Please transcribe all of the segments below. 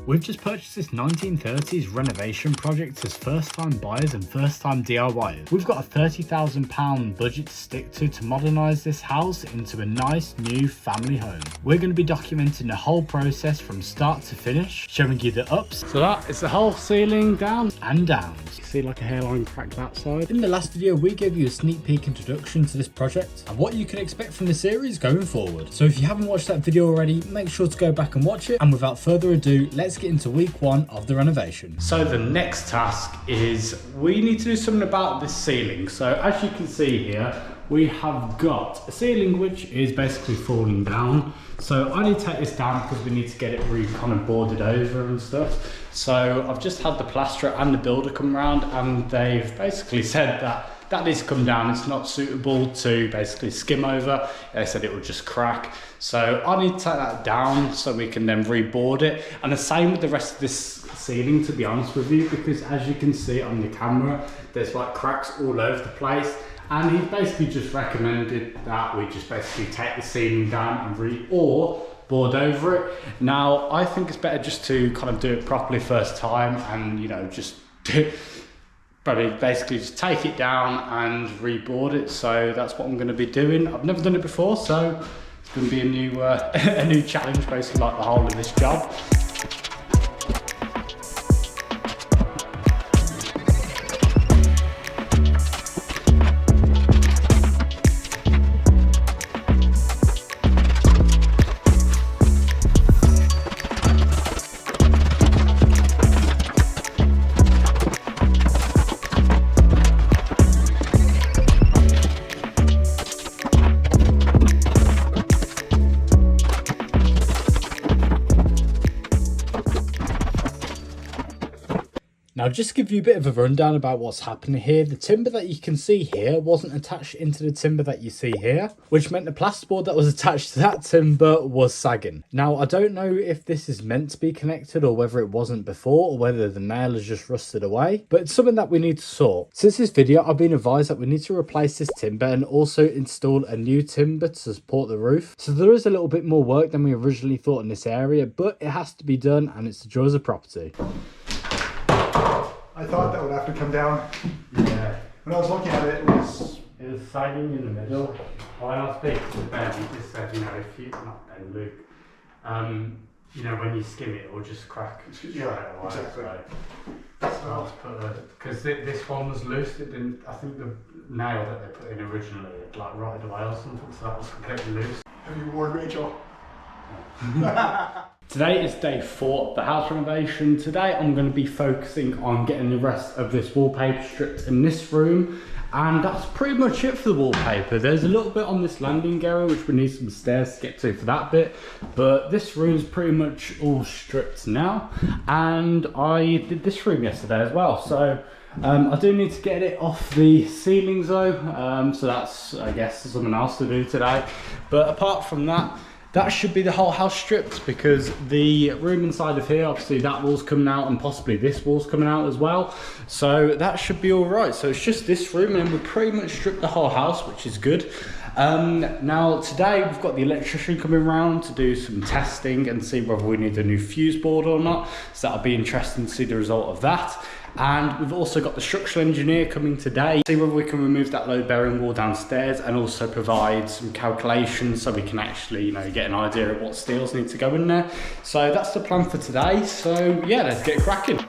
We've just purchased this 1930s renovation project as first time buyers and first time DIYers. We've got a £30,000 budget to stick to modernise this house into a nice new family home. We're going to be documenting the whole process from start to finish, showing you the ups. So that is the whole ceiling down and downs. You see like a hairline crack that side. In the last video we gave you a sneak peek introduction to this project and what you can expect from the series going forward. So if you haven't watched that video already, make sure to go back and watch it. And without further ado, let's get into week one of the renovation. So the next task is we need to do something about this ceiling. So as you can see here, we have got a ceiling which is basically falling down. So I need to take this down because we need to get it kind of boarded over and stuff. So I've just had the plasterer and the builder come around and they've basically said that needs to come down. It's not suitable to basically skim over. They said it will just crack. So I need to take that down so we can then reboard it. And the same with the rest of this ceiling, to be honest with you, because as you can see on the camera, there's like cracks all over the place. And he basically just recommended that we just basically take the ceiling down and or board over it. Now, I think it's better just to kind of do it properly first time and, you know, just probably basically just take it down and reboard it. So that's what I'm going to be doing. I've never done it before, so it's going to be a new challenge, basically, like the whole of this job. Now, just to give you a bit of a rundown about what's happening here, the timber that you can see here wasn't attached into the timber that you see here, which meant the plasterboard that was attached to that timber was sagging. Now, I don't know if this is meant to be connected or whether it wasn't before or whether the nail has just rusted away, but it's something that we need to sort. Since this video, I've been advised that we need to replace this timber and also install a new timber to support the roof. So there is a little bit more work than we originally thought in this area, but it has to be done and it's the joys of property. I thought that would have to come down. Yeah. When I was looking at it, it was sagging in the middle. When I was speaking to Ben, he just said, you know, if you, not Ben, Luke, you know, when you skim it, it'll just crack straight away. Exactly. So because this one was loose, it didn't, I think the nail that they put in originally, it like rotted away or something, so that was completely loose. Have you warned Rachel? Today is day 4 of the house renovation. Today I'm going to be focusing on getting the rest of this wallpaper stripped in this room, and that's pretty much it for the wallpaper. There's a little bit on this landing area which we need some stairs to get to for that bit, but this room's pretty much all stripped now, and I did this room yesterday as well, so I do need to get it off the ceilings though, so that's, I guess, something else to do today. But apart from that, that should be the whole house stripped, because the room inside of here, obviously that wall's coming out and possibly this wall's coming out as well. So that should be all right. So it's just this room and we've pretty much stripped the whole house, which is good. Now today we've got the electrician coming around to do some testing and see whether we need a new fuse board or not. So that'll be interesting to see the result of that. And we've also got the structural engineer coming today, see whether we can remove that load bearing wall downstairs and also provide some calculations so we can actually, you know, get an idea of what steels need to go in there. So that's the plan for today. So yeah, let's get cracking.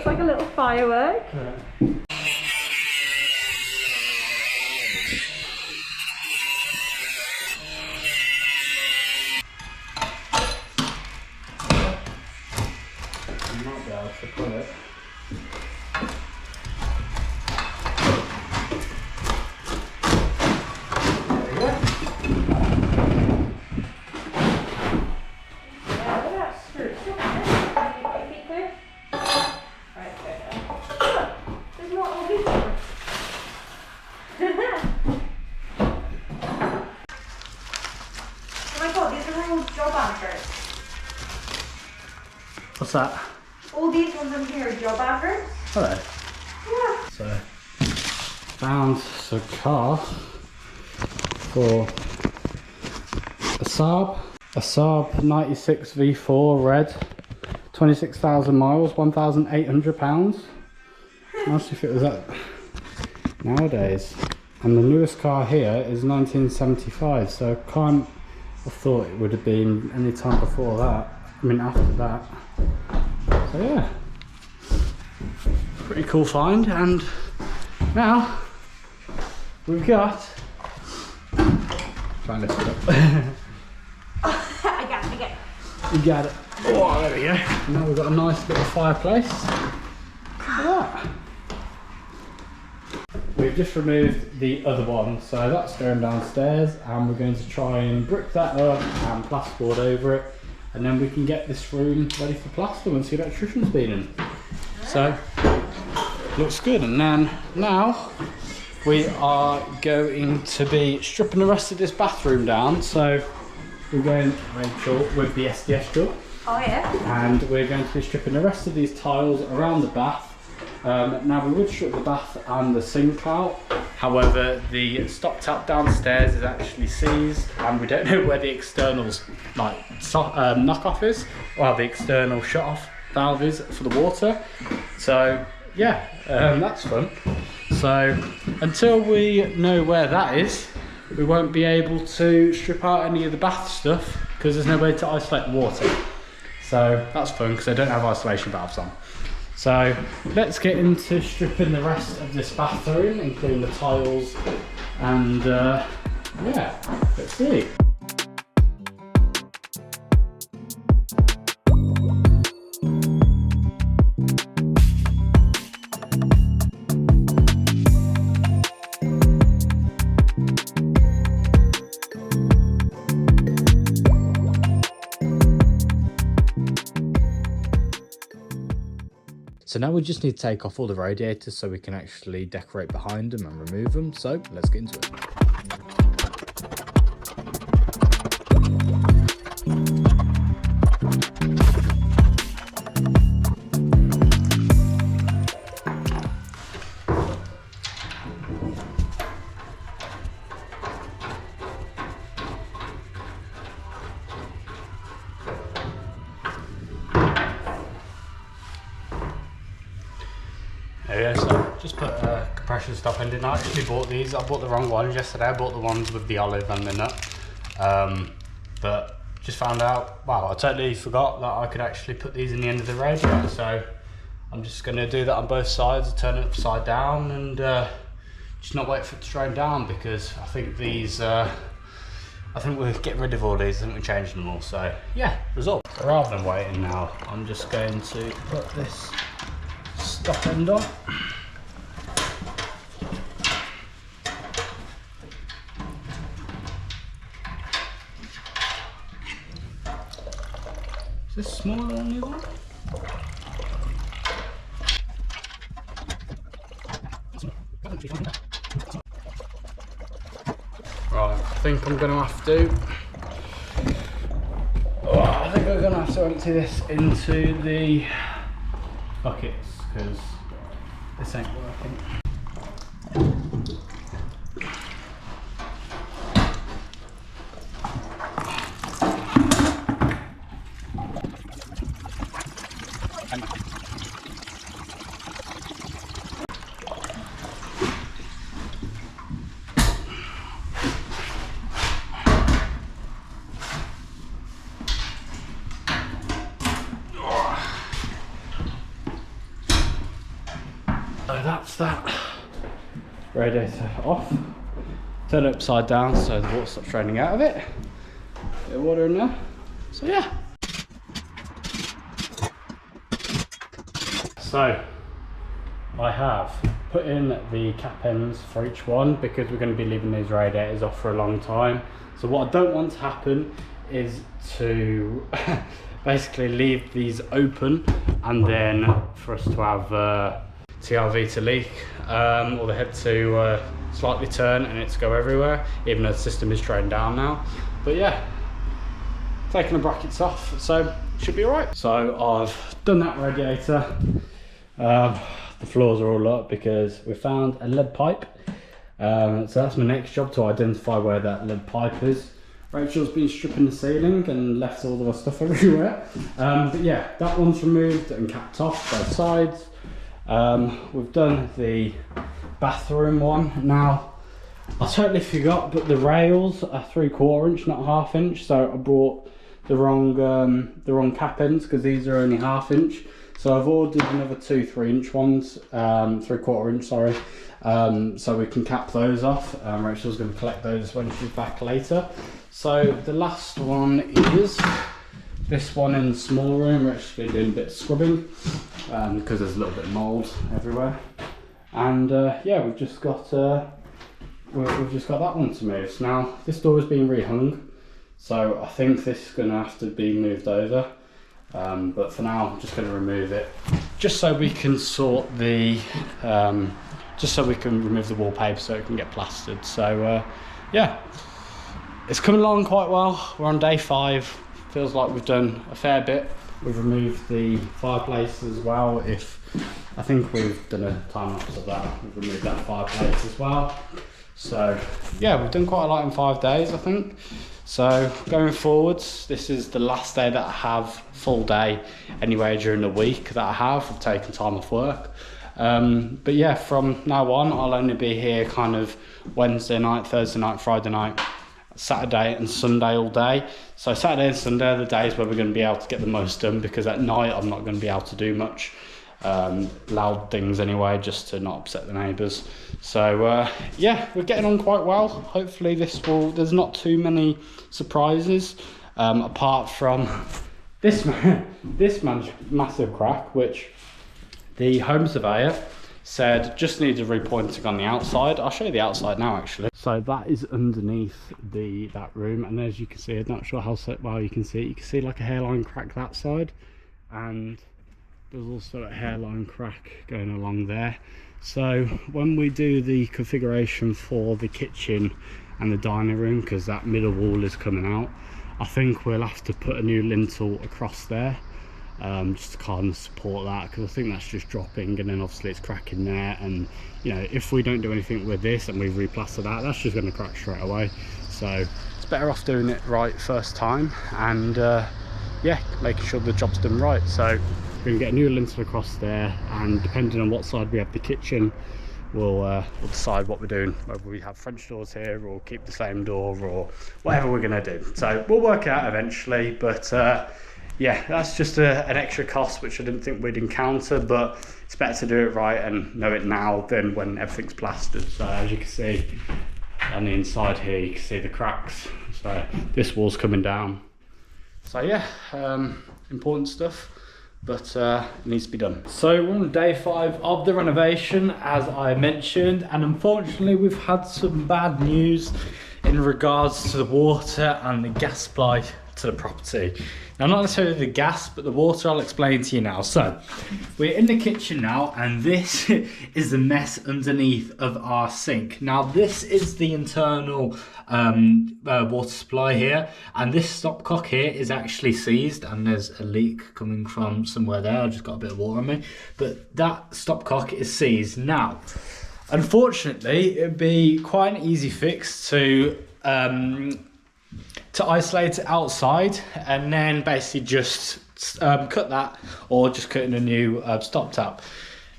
looks like a little firework. You might be able to put it. What's that? All these ones on here are job adverts. Hello. Yeah. So, found a car for a Saab 96 V4 red, 26,000 miles, £1,800. Nice if it was that nowadays. And the newest car here is 1975, so I can't have thought it would have been any time before that. I mean after that. So yeah, pretty cool find. And now we've got, try and lift it up. I got it. You got it. Oh, there we go. Now we've got a nice little fireplace. Look at that. We've just removed the other one, so that's going downstairs, and we're going to try and brick that up and plasterboard over it, and then we can get this room ready for plaster once the electrician's been in. So, looks good. And then now we are going to be stripping the rest of this bathroom down. So we're going, Rachel, with the SDS drill. Oh yeah. And we're going to be stripping the rest of these tiles around the bath. Now we would strip the bath and the sink out, however the stop tap downstairs is actually seized and we don't know where the externals knock off is, or the external shut off valve is for the water. So yeah, that's fun. So until we know where that is, we won't be able to strip out any of the bath stuff because there's no way to isolate the water. So that's fun because they don't have isolation valves on. So let's get into stripping the rest of this bathroom, including the tiles, and yeah, let's see. So now we just need to take off all the radiators so we can actually decorate behind them and remove them. So let's get into it. Yeah, so just put a compression stop in. I actually bought these. I bought the wrong ones yesterday. I bought the ones with the olive and the nut. But just found out, wow, I totally forgot that I could actually put these in the end of the radiator. So I'm just going to do that on both sides, turn it upside down and just not wait for it to drain down, because I think these, I think we're getting rid of all these. I think we're changing them all. So yeah, result. Rather than waiting now, I'm just going to put this stop end on. Is this smaller than the other one? Right, I think I'm going to have to. I think I'm going to have to empty this into the buckets because this ain't working. So that's that radiator off. Turn it upside down so the water stops draining out of it. Bit of water in there. So yeah. So I have put in the cap ends for each one because we're going to be leaving these radiators off for a long time. So what I don't want to happen is to basically leave these open and then for us to have TRV to leak or the head to slightly turn and it to go everywhere, even though the system is trained down now. But yeah, taking the brackets off, so should be all right. So I've done that radiator. The floors are all up because we found a lead pipe. So that's my next job, to identify where that lead pipe is. Rachel's been stripping the ceiling and left all of our stuff everywhere. But yeah, that one's removed and capped off both sides. We've done the bathroom one. Now, I totally forgot, but the rails are 3/4 inch, not 1/2 inch. So I brought the wrong cap ends because these are only 1/2 inch. So I've ordered another 2 3-inch ones, 3/4 inch, sorry. So we can cap those off. Rachel's going to collect those when she's back later. So the last one is this one in the small room. Rachel's been doing a bit of scrubbing because there's a little bit of mould everywhere. And yeah, we've just got that one to move. So now this door is being rehung, so I think this is going to have to be moved over. But for now, I'm just going to remove it, just so we can sort the, just so we can remove the wallpaper so it can get plastered. So yeah, it's coming along quite well. We're on day 5. Feels like we've done a fair bit. We've removed the fireplace as well. I think we've done a time lapse of that. We've removed that fireplace as well. So yeah, we've done quite a lot in 5 days, I think. So going forwards, this is the last day that I have full day anyway during the week that I have. I've taken time off work. But yeah, from now on, I'll only be here kind of Wednesday night, Thursday night, Friday night, Saturday and Sunday all day. So Saturday and Sunday are the days where we're going to be able to get the most done, because at night I'm not going to be able to do much loud things anyway, just to not upset the neighbours. So yeah, we're getting on quite well. Hopefully there's not too many surprises apart from this massive crack, which the home surveyor said just needed repointing on the outside. I'll show you the outside now actually. So that is underneath that room, and as you can see, I'm not sure how well you can see it. You can see like a hairline crack that side, and there's also a hairline crack going along there. So when we do the configuration for the kitchen and the dining room, because that middle wall is coming out, I think we'll have to put a new lintel across there, just to kind of support that, because I think that's just dropping, and then obviously it's cracking there. And you know, if we don't do anything with this and we replaster that's just going to crack straight away. So it's better off doing it right first time, and yeah, making sure the job's done right. So we're going to get a new lintel across there, and depending on what side we have the kitchen, we'll decide what we're doing, whether we have French doors here or keep the same door or whatever we're going to do. So we'll work it out eventually, but yeah, that's just an extra cost which I didn't think we'd encounter, but it's better to do it right and know it now than when everything's plastered. So as you can see on the inside here, you can see the cracks. So this wall's coming down. So yeah, important stuff, but it needs to be done. So we're on day 5 of the renovation, as I mentioned, and unfortunately we've had some bad news in regards to the water and the gas supply to the property. Now, not necessarily the gas, but the water, I'll explain to you now. So we're in the kitchen now, and this is the mess underneath of our sink. Now this is the internal water supply here, and this stopcock here is actually seized, and there's a leak coming from somewhere there. I just got a bit of water on me, but that stopcock is seized. Now unfortunately it'd be quite an easy fix to isolate it outside, and then basically just cut that, or just cut in a new stop tap.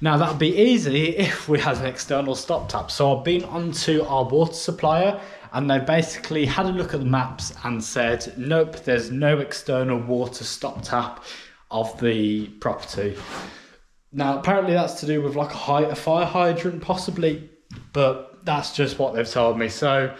Now that'd be easy if we had an external stop tap. So I've been onto our water supplier, and they basically had a look at the maps and said, nope, there's no external water stop tap of the property. Now, apparently that's to do with like a fire hydrant possibly, but that's just what they've told me. So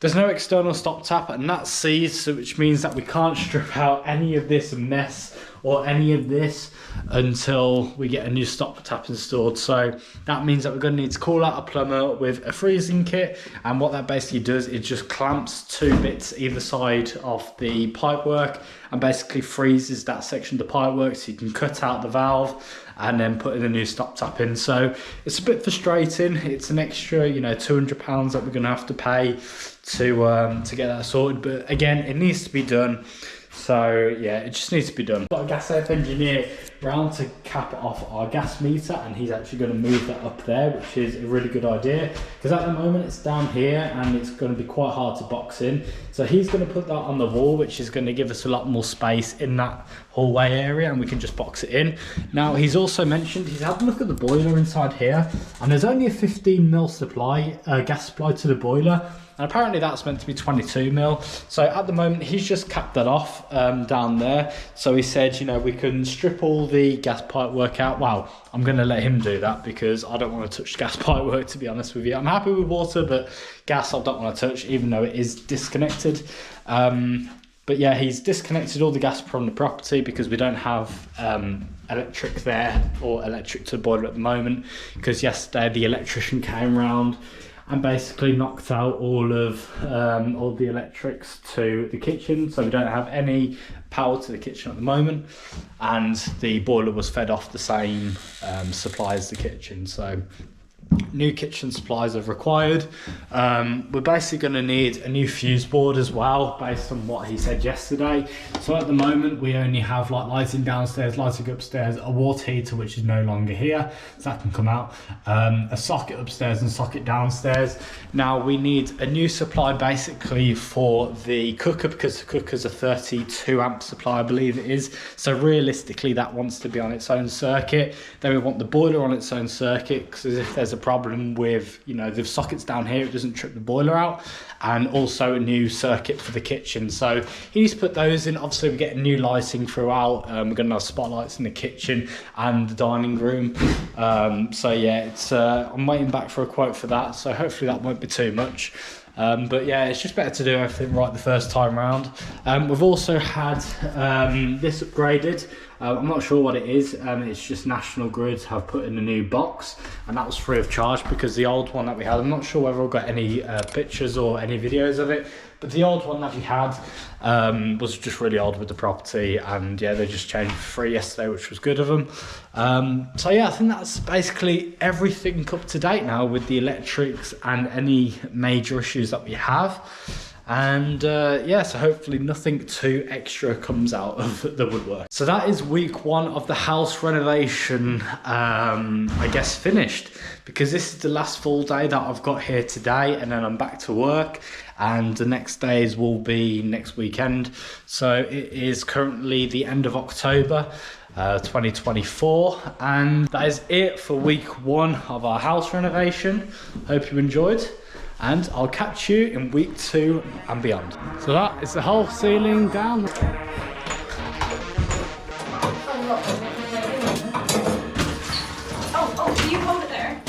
there's no external stop tap, and that's seized, so which means that we can't strip out any of this mess or any of this until we get a new stop tap installed. So that means that we're going to need to call out a plumber with a freezing kit, and what that basically does is just clamps 2 bits either side of the pipework and basically freezes that section of the pipework, so you can cut out the valve and then put in a new stop tap in. So it's a bit frustrating. It's an extra, you know, £200 that we're going to have to pay to get that sorted, but again, it needs to be done. So yeah, it just needs to be done. Got a gas safe engineer round to cap off our gas meter, and he's actually going to move that up there, which is a really good idea, because at the moment it's down here and it's going to be quite hard to box in. So he's going to put that on the wall, which is going to give us a lot more space in that hallway area, and we can just box it in. Now, he's also mentioned, he's had a look at the boiler inside here, and there's only a 15mm supply, gas supply to the boiler. And apparently that's meant to be 22mm. So at the moment, he's just capped that off down there. So he said, you know, we can strip all the gas pipe work out. Well, I'm going to let him do that because I don't want to touch gas pipe work, to be honest with you. I'm happy with water, but gas I don't want to touch, even though it is disconnected. But yeah, he's disconnected all the gas from the property because we don't have electric there or electric to the boiler at the moment, because yesterday the electrician came round and basically knocked out all the electrics to the kitchen, so we don't have any power to the kitchen at the moment, and the boiler was fed off the same supply as the kitchen. So new kitchen supplies are required. We're basically going to need a new fuse board as well, based on what he said yesterday. So at the moment we only have like lighting downstairs, lighting upstairs, a water heater which is no longer here, so that can come out, a socket upstairs and socket downstairs. Now we need a new supply basically for the cooker, because the cooker's a 32 amp supply, I believe it is. So realistically that wants to be on its own circuit. Then we want the boiler on its own circuit, because if there's a problem with, you know, the sockets down here, it doesn't trip the boiler out, and also a new circuit for the kitchen. So he needs to put those in. Obviously we're getting new lighting throughout. We're going to have spotlights in the kitchen and the dining room. So yeah, it's I'm waiting back for a quote for that, so hopefully that won't be too much. But yeah, it's just better to do everything right the first time round. We've also had this upgraded. I'm not sure what it is. It's just National Grid have put in a new box, and that was free of charge, because the old one that we had, I'm not sure whether I got any pictures or any videos of it, but the old one that we had was just really old with the property, and yeah, they just changed for free yesterday, which was good of them. So yeah, I think that's basically everything up to date now with the electrics and any major issues that we have. And yeah, so hopefully nothing too extra comes out of the woodwork. So that is week 1 of the house renovation, I guess, finished, because this is the last full day that I've got here today, and then I'm back to work, and the next days will be next weekend. So it is currently the end of October 2024, and that is it for week 1 of our house renovation. Hope you enjoyed, and I'll catch you in week 2 and beyond. So that is the whole ceiling down. Oh, you hold it there.